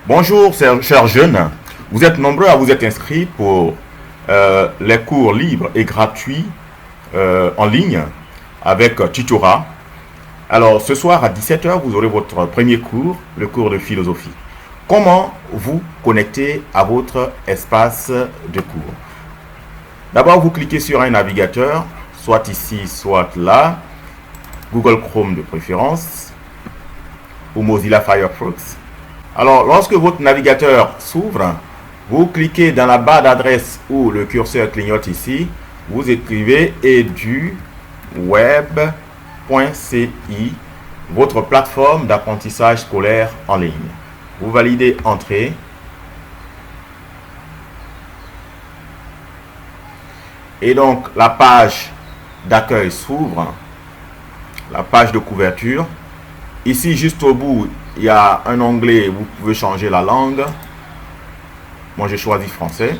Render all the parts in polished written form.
Bonjour, chers jeunes. Vous êtes nombreux à vous être inscrits pour les cours libres et gratuits en ligne avec Tutora. Alors, ce soir à 17 h, vous aurez votre premier cours, le cours de philosophie. Comment vous connecter à votre espace de cours? D'abord, vous cliquez sur un navigateur, soit ici, soit là, Google Chrome de préférence, ou Mozilla Firefox. Alors, lorsque votre navigateur s'ouvre, vous cliquez dans la barre d'adresse où le curseur clignote ici, vous écrivez eduweb.ci, votre plateforme d'apprentissage scolaire en ligne. Vous validez Entrée. Et donc, la page d'accueil s'ouvre, la page de couverture. Ici, juste au bout, il y a un onglet, vous pouvez changer la langue. Moi, j'ai choisi français.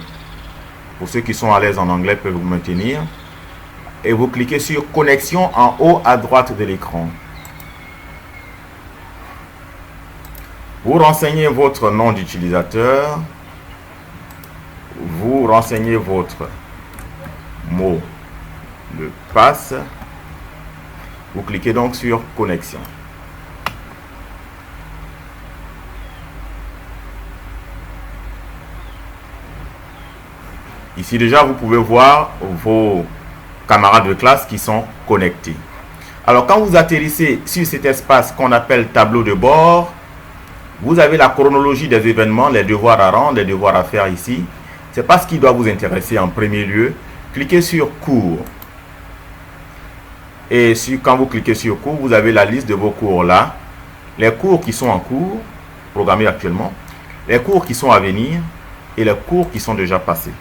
Pour ceux qui sont à l'aise en anglais, peuvent vous maintenir. Et vous cliquez sur Connexion en haut à droite de l'écran. Vous renseignez votre nom d'utilisateur. Vous renseignez votre mot de passe. Vous cliquez donc sur Connexion. Ici déjà, vous pouvez voir vos camarades de classe qui sont connectés. Alors, quand vous atterrissez sur cet espace qu'on appelle tableau de bord, vous avez la chronologie des événements, les devoirs à rendre, les devoirs à faire ici. Ce n'est pas ce qui doit vous intéresser en premier lieu. Cliquez sur cours. Et quand vous cliquez sur cours, vous avez la liste de vos cours là. Les cours qui sont en cours, programmés actuellement, les cours qui sont à venir et les cours qui sont déjà passés.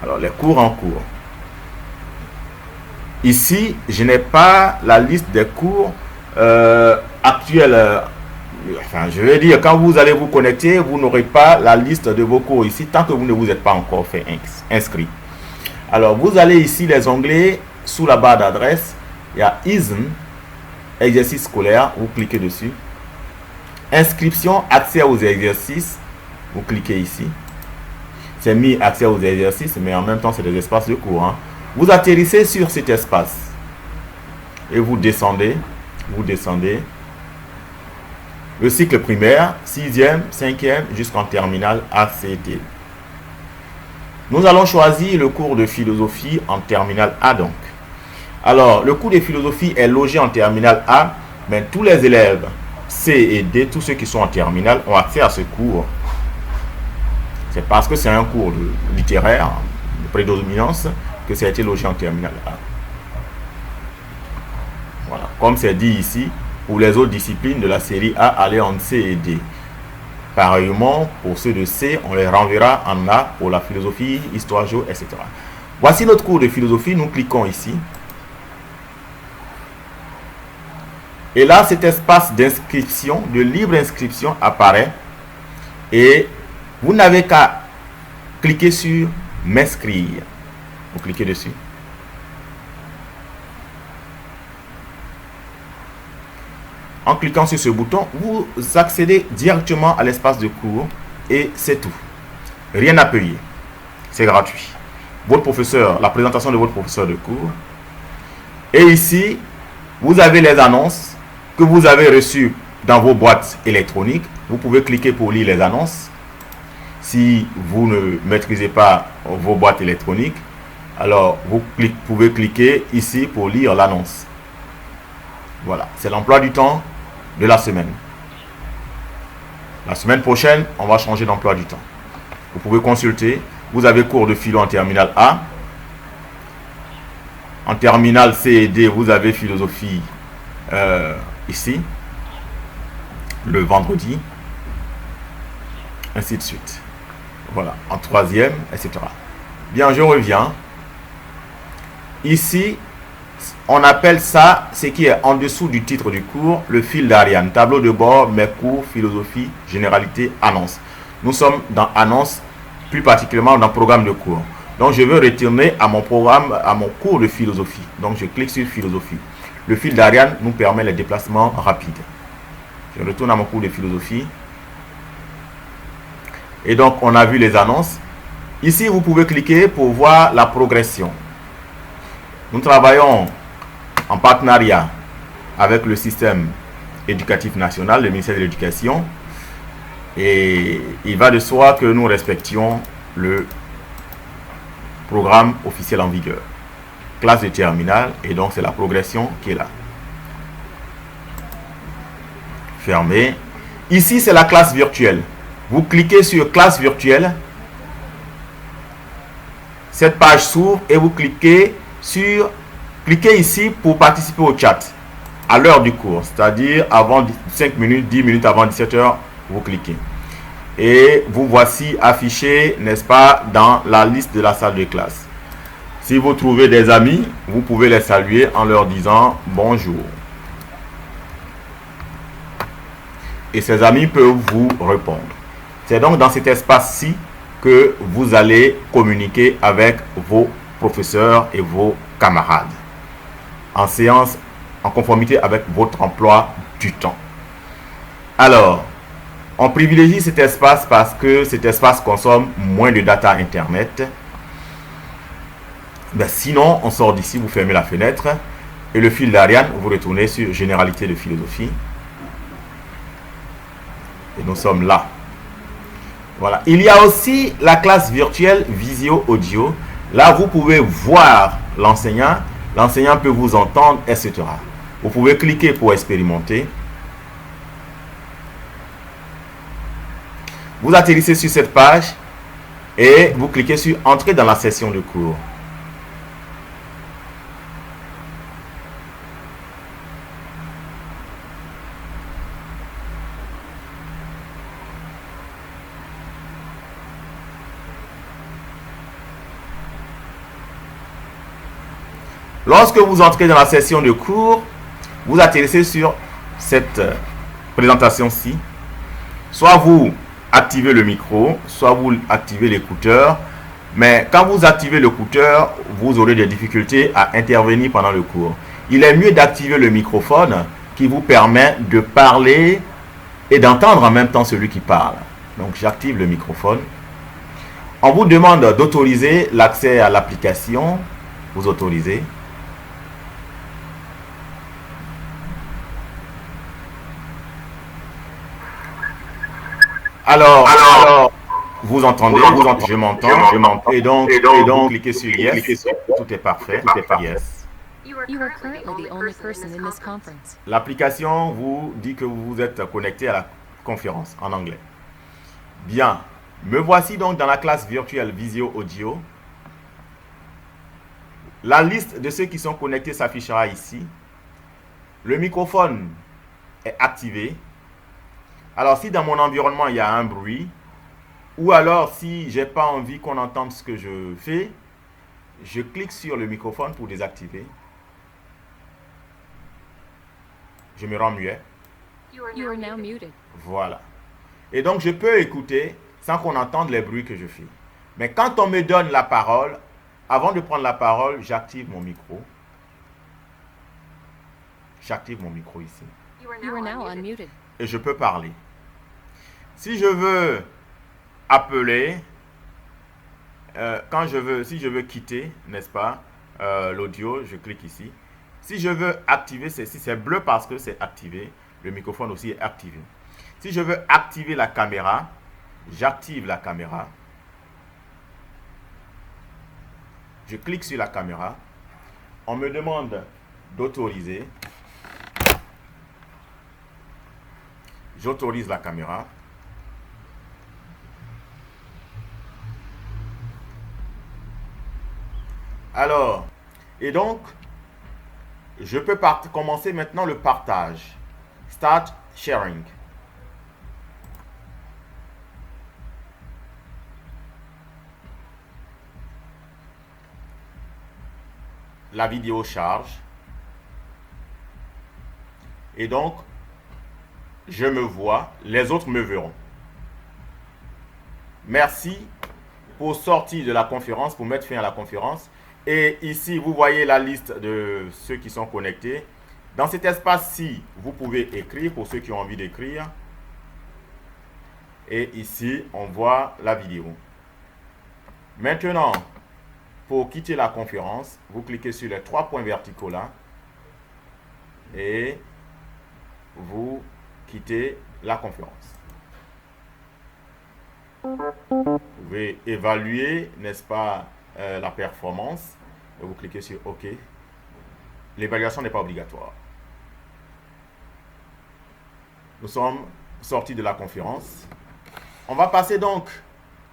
Alors, les cours en cours. Ici, je n'ai pas la liste des cours actuels. Enfin, je veux dire, quand vous allez vous connecter, vous n'aurez pas la liste de vos cours ici, tant que vous ne vous êtes pas encore fait inscrit. Alors, vous allez ici, les onglets, sous la barre d'adresse, il y a ISN, exercice scolaire, vous cliquez dessus. Inscription, accès aux exercices, vous cliquez ici. C'est mis accès aux exercices, mais en même temps, c'est des espaces de cours. Hein. Vous atterrissez sur cet espace et vous descendez. Le cycle primaire, 6e, 5e, jusqu'en terminale ACT. Nous allons choisir le cours de philosophie en terminale A donc. Alors, le cours de philosophie est logé en terminale A, mais tous les élèves C et D, tous ceux qui sont en terminale, ont accès à ce cours. C'est parce que c'est un cours littéraire, de prédominance, que ça a été logé en terminale A. Voilà. Comme c'est dit ici, pour les autres disciplines de la série A, allez en C et D. Pareillement, pour ceux de C, on les renverra en A pour la philosophie, histoire, géo, etc. Voici notre cours de philosophie. Nous cliquons ici. Et là, cet espace d'inscription, de libre inscription apparaît. Et vous n'avez qu'à cliquer sur m'inscrire. Vous cliquez dessus. En cliquant sur ce bouton, vous accédez directement à l'espace de cours et c'est tout. Rien à payer. C'est gratuit. Votre professeur, la présentation de votre professeur de cours. Et ici, vous avez les annonces que vous avez reçues dans vos boîtes électroniques. Vous pouvez cliquer pour lire les annonces. Si vous ne maîtrisez pas vos boîtes électroniques, alors vous pouvez cliquer ici pour lire l'annonce. Voilà, c'est l'emploi du temps de la semaine. La semaine prochaine, on va changer d'emploi du temps. Vous pouvez consulter. Vous avez cours de philo en terminale A. En terminale C et D, vous avez philosophie ici, le vendredi, ainsi de suite. Voilà, en troisième, etc. Bien, je reviens. Ici, on appelle ça, ce qui est en dessous du titre du cours, le fil d'Ariane. Tableau de bord, mes cours, philosophie, généralité, annonce. Nous sommes dans annonce, plus particulièrement dans programme de cours. Donc, je veux retourner à mon programme, à mon cours de philosophie. Donc, je clique sur philosophie. Le fil d'Ariane nous permet les déplacements rapides. Je retourne à mon cours de philosophie. Et donc, on a vu les annonces. Ici, vous pouvez cliquer pour voir la progression. Nous travaillons en partenariat avec le système éducatif national, le ministère de l'Éducation. Et il va de soi que nous respections le programme officiel en vigueur. Classe de terminale, et donc c'est la progression qui est là. Fermé. Ici, c'est la classe virtuelle. Vous cliquez sur classe virtuelle. Cette page s'ouvre et vous cliquez ici pour participer au chat à l'heure du cours, c'est-à-dire avant 5 minutes, 10 minutes avant 17 h, vous cliquez. Et vous voici affiché, n'est-ce pas, dans la liste de la salle de classe. Si vous trouvez des amis, vous pouvez les saluer en leur disant bonjour. Et ces amis peuvent vous répondre. C'est donc dans cet espace-ci que vous allez communiquer avec vos professeurs et vos camarades en séance, en conformité avec votre emploi du temps. Alors, on privilégie cet espace parce que cet espace consomme moins de data internet. Ben sinon, on sort d'ici, vous fermez la fenêtre et le fil d'Ariane, vous retournez sur généralité de philosophie. Et nous sommes là. Voilà. Il y a aussi la classe virtuelle visio audio. Là, vous pouvez voir l'enseignant. L'enseignant peut vous entendre, etc. Vous pouvez cliquer pour expérimenter. Vous atterrissez sur cette page et vous cliquez sur entrer dans la session de cours. Lorsque vous entrez dans la session de cours, vous atterrissez sur cette présentation-ci. Soit vous activez le micro, soit vous activez l'écouteur. Mais quand vous activez l'écouteur, vous aurez des difficultés à intervenir pendant le cours. Il est mieux d'activer le microphone qui vous permet de parler et d'entendre en même temps celui qui parle. Donc j'active le microphone. On vous demande d'autoriser l'accès à l'application. Vous autorisez. Alors, vous entendez, je m'entends, et donc, cliquez sur Yes, tout est parfait, Yes. L'application vous dit que vous êtes connecté à la conférence en anglais. Bien, me voici donc dans la classe virtuelle visio audio. La liste de ceux qui sont connectés s'affichera ici. Le microphone est activé. Alors, si dans mon environnement, il y a un bruit, ou alors si je n'ai pas envie qu'on entende ce que je fais, je clique sur le microphone pour désactiver. Je me rends muet. You are now muted. Voilà. Et donc, je peux écouter sans qu'on entende les bruits que je fais. Mais quand on me donne la parole, avant de prendre la parole, j'active mon micro. J'active mon micro ici. You are now unmuted. Et je peux parler. Si je veux appeler, si je veux quitter, n'est-ce pas, l'audio, je clique ici. Si je veux activer, c'est bleu parce que c'est activé. Le microphone aussi est activé. Si je veux activer la caméra, j'active la caméra. Je clique sur la caméra. On me demande d'autoriser. J'autorise la caméra. Alors, et donc, je peux commencer maintenant le partage. Start sharing. La vidéo charge. Et donc, je me vois, les autres me verront. Merci pour sortir de la conférence, pour mettre fin à la conférence. Et ici, vous voyez la liste de ceux qui sont connectés. Dans cet espace-ci, vous pouvez écrire pour ceux qui ont envie d'écrire. Et ici, on voit la vidéo. Maintenant, pour quitter la conférence, vous cliquez sur les 3 points verticaux là. Et vous quittez la conférence. Vous pouvez évaluer, n'est-ce pas, la performance. Et vous cliquez sur OK. L'évaluation n'est pas obligatoire. Nous sommes sortis de la conférence. On va passer donc,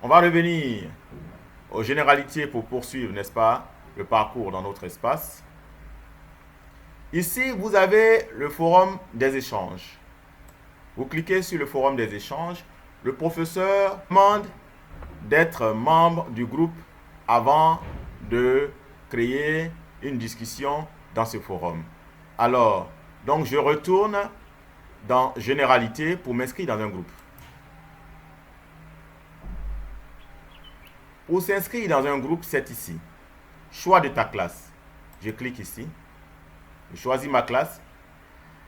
on va revenir aux généralités pour poursuivre, n'est-ce pas, le parcours dans notre espace. Ici, vous avez le forum des échanges. Vous cliquez sur le forum des échanges. Le professeur demande d'être membre du groupe avant de créer une discussion dans ce forum. Alors, donc je retourne dans Généralité pour m'inscrire dans un groupe. Pour s'inscrire dans un groupe, c'est ici. Choix de ta classe. Je clique ici. Je choisis ma classe.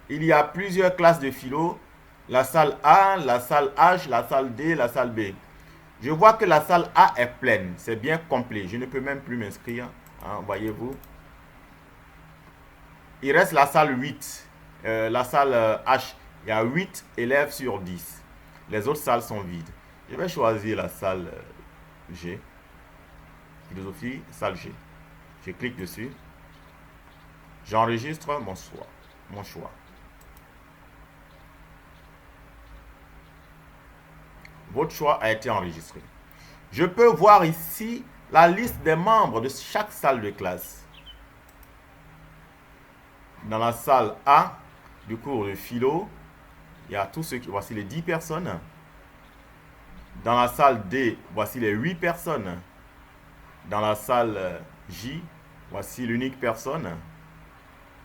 Il y a plusieurs classes de philo. La salle A, la salle H, la salle D, la salle B. Je vois que la salle A est pleine. C'est bien complet. Je ne peux même plus m'inscrire. Hein, voyez-vous. Il reste la salle 8. La salle H. Il y a 8 élèves sur 10. Les autres salles sont vides. Je vais choisir la salle G. Philosophie, salle G. Je clique dessus. J'enregistre mon choix. Votre choix a été enregistré. Je peux voir ici la liste des membres de chaque salle de classe. Dans la salle A du cours de philo, il y a tous ceux qui... Voici les 10 personnes. Dans la salle D, voici les 8 personnes. Dans la salle J, voici l'unique personne.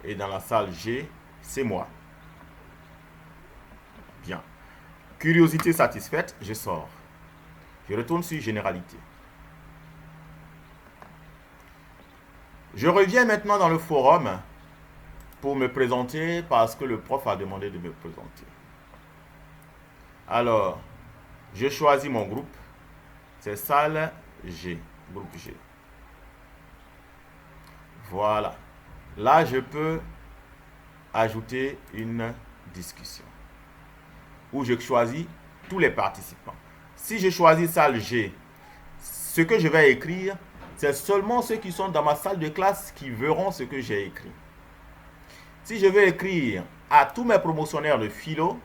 Et dans la salle G, c'est moi. Bien. Curiosité satisfaite, je sors. Je retourne sur Généralité. Je reviens maintenant dans le forum pour me présenter parce que le prof a demandé de me présenter. Alors, je choisis mon groupe. C'est salle G, groupe G. Voilà. Là, je peux ajouter une discussion où je choisis tous les participants. Si je choisis salle G, ce que je vais écrire, c'est seulement ceux qui sont dans ma salle de classe qui verront ce que j'ai écrit. Si je veux écrire à tous mes promotionnaires de philo,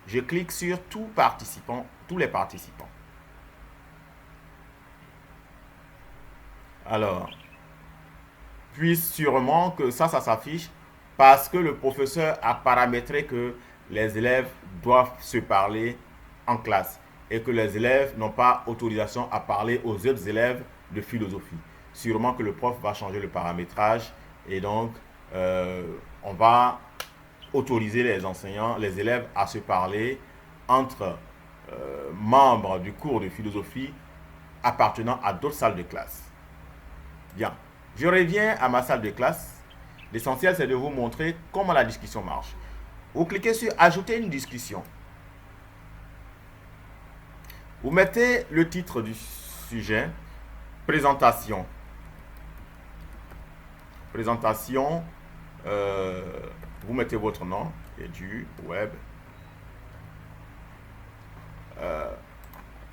je clique sur tous les participants. Alors, puis sûrement que ça s'affiche parce que le professeur a paramétré que les élèves doivent se parler en classe et que les élèves n'ont pas autorisation à parler aux autres élèves de philosophie. Sûrement que le prof va changer le paramétrage et donc on va autoriser les enseignants, les élèves à se parler entre membres du cours de philosophie appartenant à d'autres salles de classe. Bien, je reviens à ma salle de classe. L'essentiel, c'est de vous montrer comment la discussion marche. Vous cliquez sur Ajouter une discussion. Vous mettez le titre du sujet, présentation. Présentation, vous mettez votre nom et du web.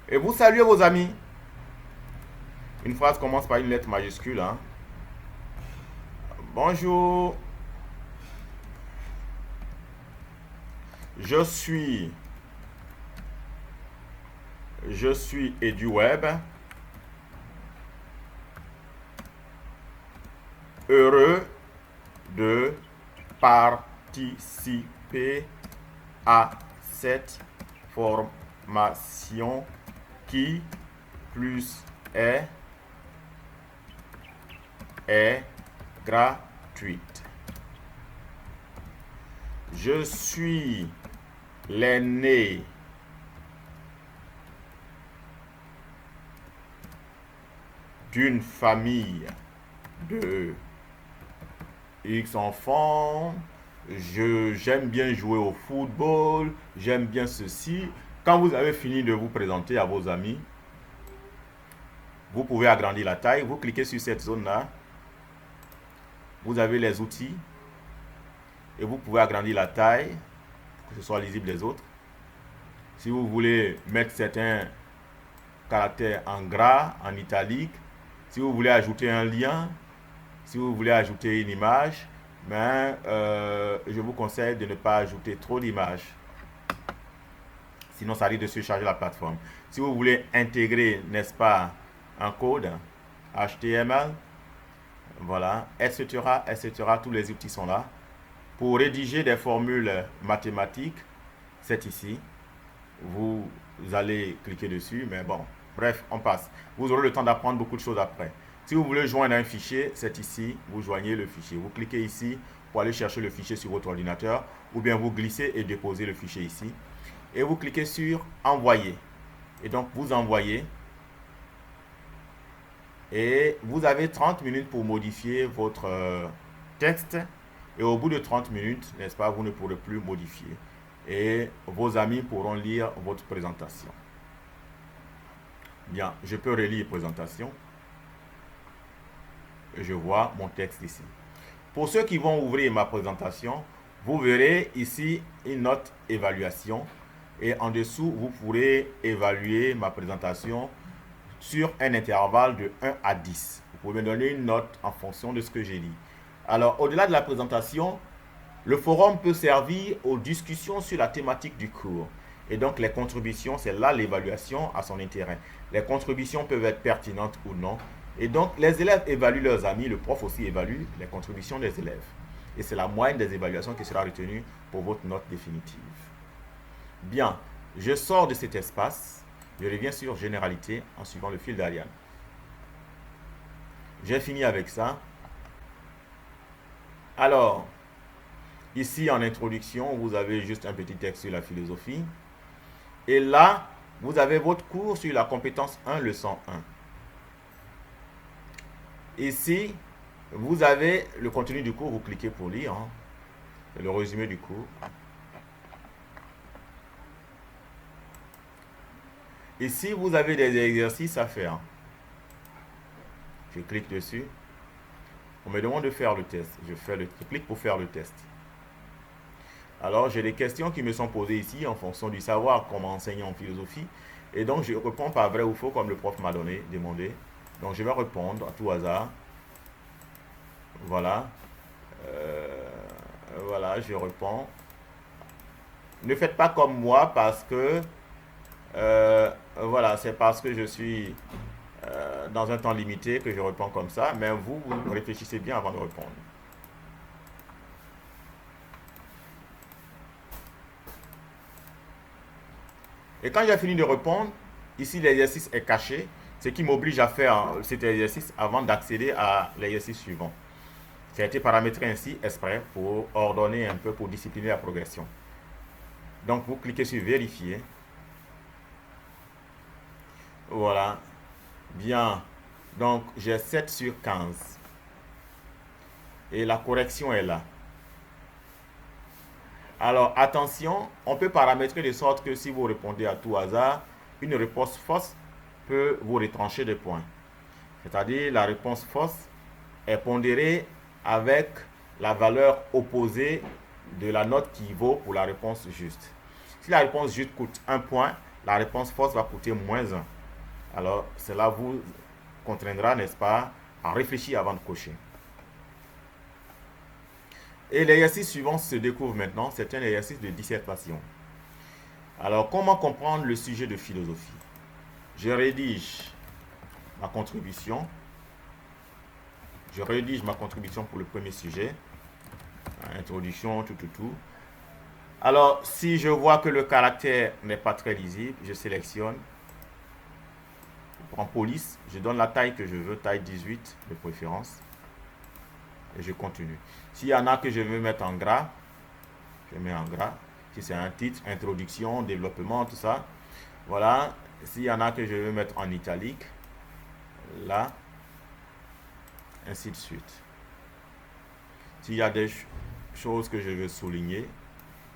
Et vous saluez vos amis. Une phrase commence par une lettre majuscule. Hein. Bonjour. Je suis EduWeb. Heureux de participer à cette formation qui plus est gratuite. Je suis l'aîné d'une famille de X enfants. J'aime bien jouer au football, j'aime bien ceci. Quand vous avez fini de vous présenter à vos amis, vous pouvez agrandir la taille. Vous cliquez sur cette zone-là. Vous avez les outils. Et vous pouvez agrandir la taille pour que ce soit lisible des autres. Si vous voulez mettre certains caractères en gras, en italique, si vous voulez ajouter un lien, si vous voulez ajouter une image, mais je vous conseille de ne pas ajouter trop d'images. Sinon, ça risque de surcharger la plateforme. Si vous voulez intégrer, n'est-ce pas, un code HTML, voilà, etc., tous les outils sont là. Pour rédiger des formules mathématiques, c'est ici. Vous allez cliquer dessus, mais bon, bref, on passe. Vous aurez le temps d'apprendre beaucoup de choses après. Si vous voulez joindre un fichier, c'est ici, vous joignez le fichier. Vous cliquez ici pour aller chercher le fichier sur votre ordinateur, ou bien vous glissez et déposez le fichier ici. Et vous cliquez sur envoyer. Et donc, vous envoyez. Et vous avez 30 minutes pour modifier votre texte. Et au bout de 30 minutes, n'est-ce pas, vous ne pourrez plus modifier. Et vos amis pourront lire votre présentation. Bien, je peux relire présentation. Je vois mon texte ici. Pour ceux qui vont ouvrir ma présentation, vous verrez ici une note évaluation. Et en dessous, vous pourrez évaluer ma présentation sur un intervalle de 1 à 10. Vous pouvez me donner une note en fonction de ce que j'ai dit. Alors, au-delà de la présentation, le forum peut servir aux discussions sur la thématique du cours. Et donc, les contributions, c'est là l'évaluation à son intérêt. Les contributions peuvent être pertinentes ou non. Et donc, les élèves évaluent leurs amis, le prof aussi évalue les contributions des élèves. Et c'est la moyenne des évaluations qui sera retenue pour votre note définitive. Bien, je sors de cet espace, je reviens sur Généralité en suivant le fil d'Ariane. J'ai fini avec ça. Alors, ici en introduction, vous avez juste un petit texte sur la philosophie. Et là, vous avez votre cours sur la compétence 1, leçon 1. Ici, vous avez le contenu du cours, vous cliquez pour lire. Le résumé du cours. Ici, vous avez des exercices à faire. Je clique dessus. On me demande de faire le test. Je clique pour faire le test. Alors, j'ai des questions qui me sont posées ici en fonction du savoir comment enseigner en philosophie. Et donc, je réponds par vrai ou faux comme le prof m'a demandé. Donc, je vais répondre à tout hasard. Voilà. Voilà, je réponds. Ne faites pas comme moi parce que... voilà, c'est parce que je suis dans un temps limité que je réponds comme ça. Mais vous réfléchissez bien avant de répondre. Et quand j'ai fini de répondre, ici l'exercice est caché, ce qui m'oblige à faire cet exercice avant d'accéder à l'exercice suivant. Ça a été paramétré ainsi exprès pour ordonner un peu, pour discipliner la progression. Donc vous cliquez sur vérifier. Voilà. Bien. Donc j'ai 7 sur 15. Et la correction est là. Alors attention, on peut paramétrer de sorte que si vous répondez à tout hasard, une réponse fausse peut vous retrancher des points. C'est-à-dire la réponse fausse est pondérée avec la valeur opposée de la note qui vaut pour la réponse juste. Si la réponse juste coûte 1 point, la réponse fausse va coûter moins 1. Alors cela vous contraindra, n'est-ce pas, à réfléchir avant de cocher. Et l'exercice suivant se découvre maintenant, c'est un exercice de dissertation. Alors, comment comprendre le sujet de philosophie? Je rédige ma contribution. Je rédige ma contribution pour le premier sujet. Introduction, tout. Alors, si je vois que le caractère n'est pas très lisible, je sélectionne. Je prends police, je donne la taille que je veux, taille 18 de préférence. Et je continue. S'il y en a que je veux mettre en gras, je mets en gras. Si c'est un titre, introduction, développement, tout ça. Voilà. S'il y en a que je veux mettre en italique, là, ainsi de suite. S'il y a des choses que je veux souligner,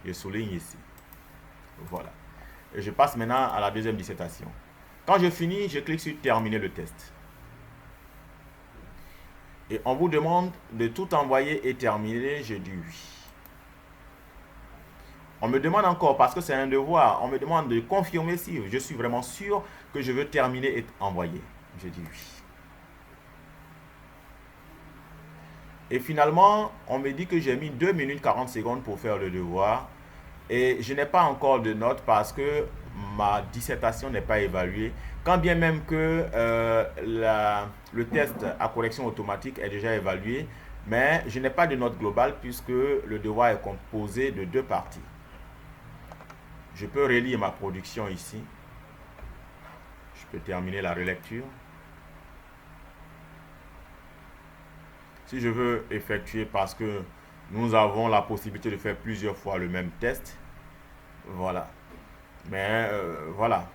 je souligne ici. Voilà. Et je passe maintenant à la deuxième dissertation. Quand je finis, je clique sur terminer le test. Et on vous demande de tout envoyer et terminer. Je dis oui. On me demande encore, parce que c'est un devoir, on me demande de confirmer si je suis vraiment sûr que je veux terminer et envoyer. Je dis oui. Et finalement, on me dit que j'ai mis 2 minutes 40 secondes pour faire le devoir. Et je n'ai pas encore de notes parce que ma dissertation n'est pas évaluée. Quand bien même que le test à correction automatique est déjà évalué, mais je n'ai pas de note globale puisque le devoir est composé de 2 parties. Je peux relire ma production ici. Je peux terminer la relecture. Si je veux effectuer, parce que nous avons la possibilité de faire plusieurs fois le même test, voilà. Mais voilà,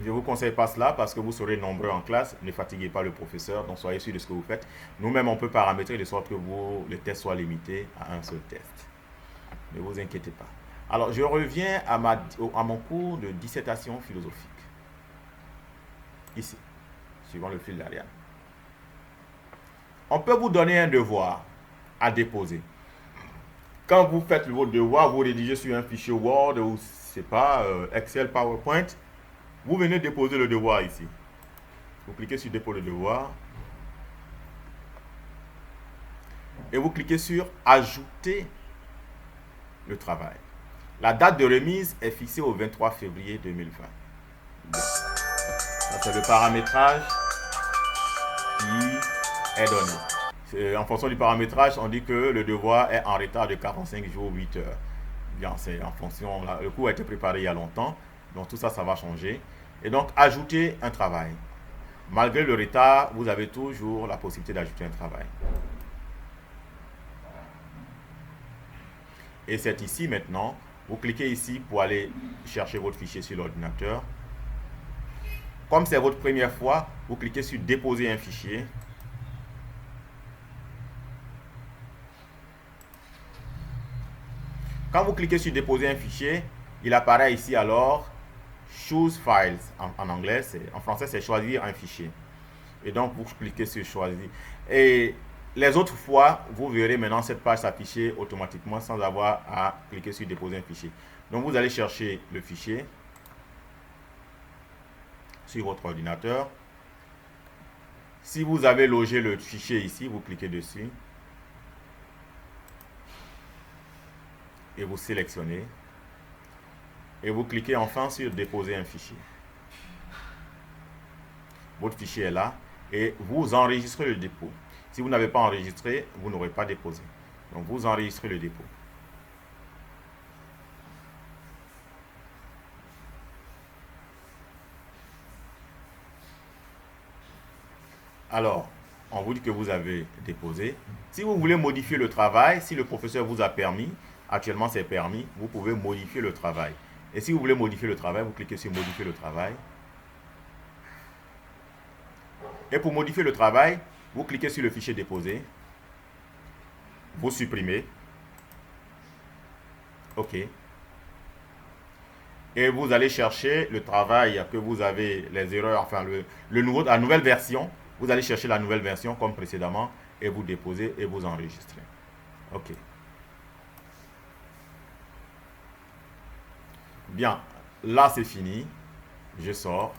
je ne vous conseille pas cela parce que vous serez nombreux en classe. Ne fatiguez pas le professeur, donc soyez sûr de ce que vous faites. Nous-mêmes, on peut paramétrer de sorte que les tests soient limités à un seul test. Ne vous inquiétez pas. Alors, je reviens à mon cours de dissertation philosophique. Ici, suivant le fil d'Ariane. On peut vous donner un devoir à déposer. Quand vous faites votre devoir, vous rédigez sur un fichier Word ou, c'est pas, Excel, PowerPoint, vous venez déposer le devoir ici. Vous cliquez sur dépôt de devoir. Et vous cliquez sur ajouter le travail. La date de remise est fixée au 23 février 2020. Bon. Ça, c'est le paramétrage qui est donné. En fonction du paramétrage, on dit que le devoir est en retard de 45 jours, 8 heures. Bien, c'est en fonction, le cours a été préparé il y a longtemps, donc tout ça, ça va changer. Et donc, ajouter un travail. Malgré le retard, vous avez toujours la possibilité d'ajouter un travail. Et c'est ici maintenant, vous cliquez ici pour aller chercher votre fichier sur l'ordinateur. Comme c'est votre première fois, vous cliquez sur déposer un fichier. Quand vous cliquez sur déposer un fichier, il apparaît ici alors Choose Files en anglais, en français c'est choisir un fichier. Et donc vous cliquez sur choisir. Et les autres fois, vous verrez maintenant cette page s'afficher automatiquement sans avoir à cliquer sur déposer un fichier. Donc vous allez chercher le fichier sur votre ordinateur. Si vous avez logé le fichier ici, vous cliquez dessus. Et vous sélectionnez. Et vous cliquez enfin sur déposer un fichier. Votre fichier est là. Et vous enregistrez le dépôt. Si vous n'avez pas enregistré, vous n'aurez pas déposé. Donc vous enregistrez le dépôt. Alors, on vous dit que vous avez déposé. Si vous voulez modifier le travail, si le professeur vous a permis, actuellement c'est permis, vous pouvez modifier le travail. Et si vous voulez modifier le travail, vous cliquez sur modifier le travail. Et pour modifier le travail, vous cliquez sur le fichier déposé. Vous supprimez. OK. Et vous allez chercher le travail que vous avez, les erreurs, enfin la nouvelle version. Vous allez chercher la nouvelle version comme précédemment et vous déposez et vous enregistrez. OK. Bien, là c'est fini. Je sors.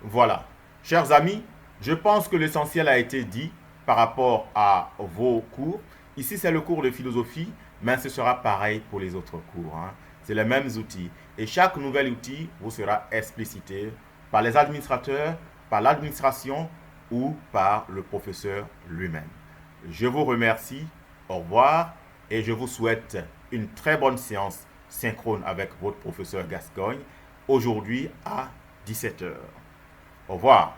Voilà. Chers amis, je pense que l'essentiel a été dit par rapport à vos cours. Ici, c'est le cours de philosophie, mais ce sera pareil pour les autres cours. C'est les mêmes outils. Et chaque nouvel outil vous sera explicité par les administrateurs, par l'administration ou par le professeur lui-même. Je vous remercie. Au revoir et je vous souhaite une très bonne séance synchrone avec votre professeur Gascogne aujourd'hui à 17 h. Au revoir.